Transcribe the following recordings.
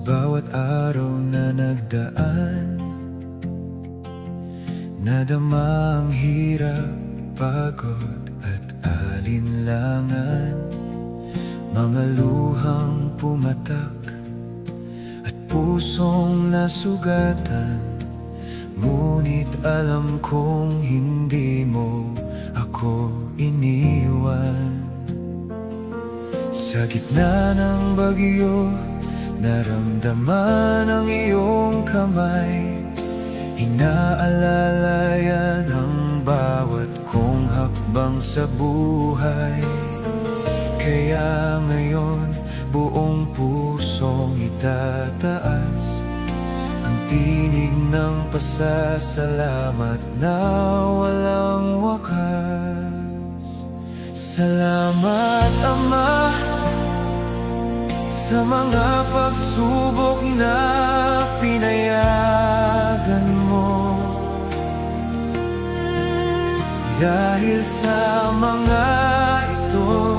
bawat araw na nagdaan, nadama ang hirap, pagod at alinlangan. Mga luhang pumatak at pusong nasugatan, ngunit alam kong hindi mo ako iniwan. Sa gitna ng bagyo, naramdaman ang iyong kamay. Inaalala yan ang bawat kong hakbang sa buhay. Kaya ngayon, buong pusong itataas ang tinig ng pasasalamat na walang wakas. Salamat, Ama, sa mga pagsubok na pinayagan mo. Dahil sa mga ito,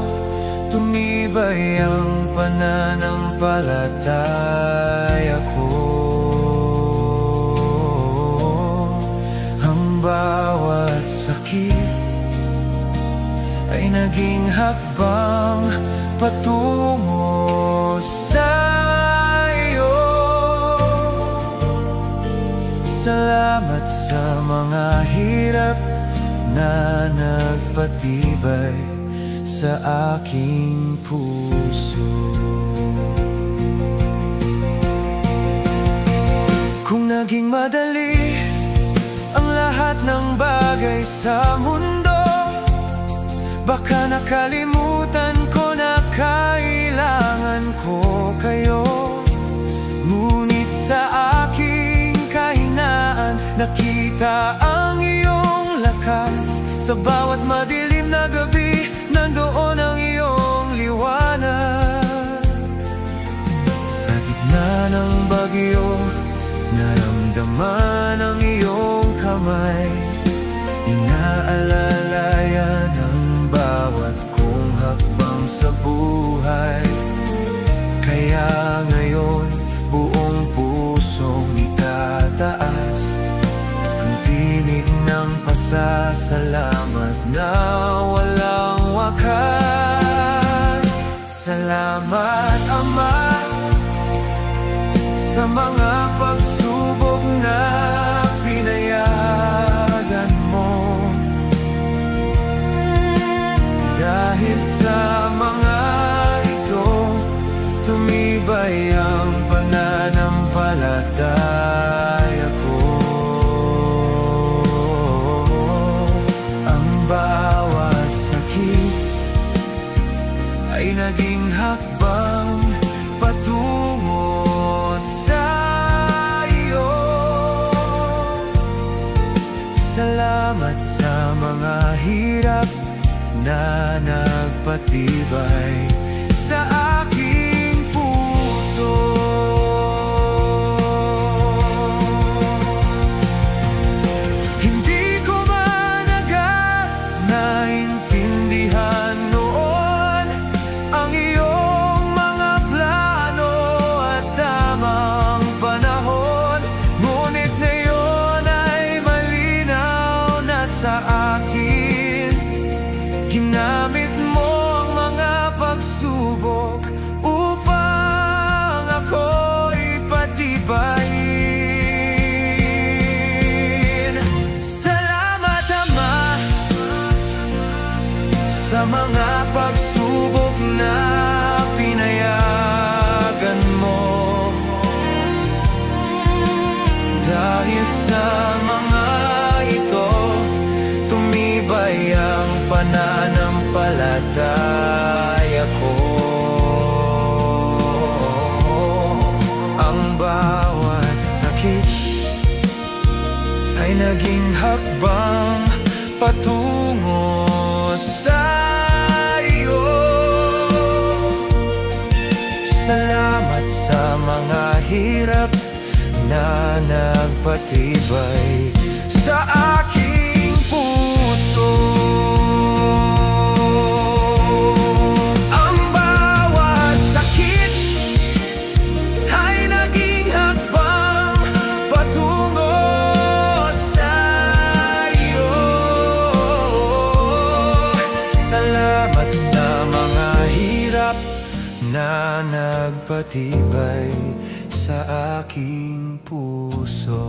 tumibay ang pananampalataya ko. Ang bawat sakit ay naging hakbang patungo sa iyo. Salamat sa mga hirap na nagpatibay sa aking puso. Kung naging madali ang lahat ng bagay sa mundo, baka nakalimutan ko na kailangan ko kayo. Ngunit sa aking kahinaan, nakita ang iyong lakas. Sa bawat madilim na gabi, nandoon ang iyong liwanag. Sa gitna ng bagyo, naramdaman ang iyong kamay. Inaalala yan ang bawat kong hakbang sa buhay. Kaya ngayon, buong pusong itataas ang tinig ng pasasalamat na walang wakas. Salamat, Ama, sa mga pagsubok na pinayagan mo. Dahil sa mga ito, tumibay ang pananampalataya ko. Ang bawat sakit ay naging hakbang patungo sa iyo. Salamat sa mga hirap na nagpatibay sa aking puso. Hindi ko man agad naintindihan noon ang iyong mga plano at tamang panahon. Ngunit ngayon ay malinaw na sa akin. Ginamit mo ang mga pagsubok upang ako'y patibayin. Salamat, Ama, sa mga pagsubok na pinayagan mo. Dahil sa mga ito, tumibay ang pananampalataya ko. Ang bawat sakit ay naging hakbang patungo sa iyo. Salamat sa mga hirap na nagpatibay sa aking puso. Ang bawat sakit ay nagpatibay sa aking puso.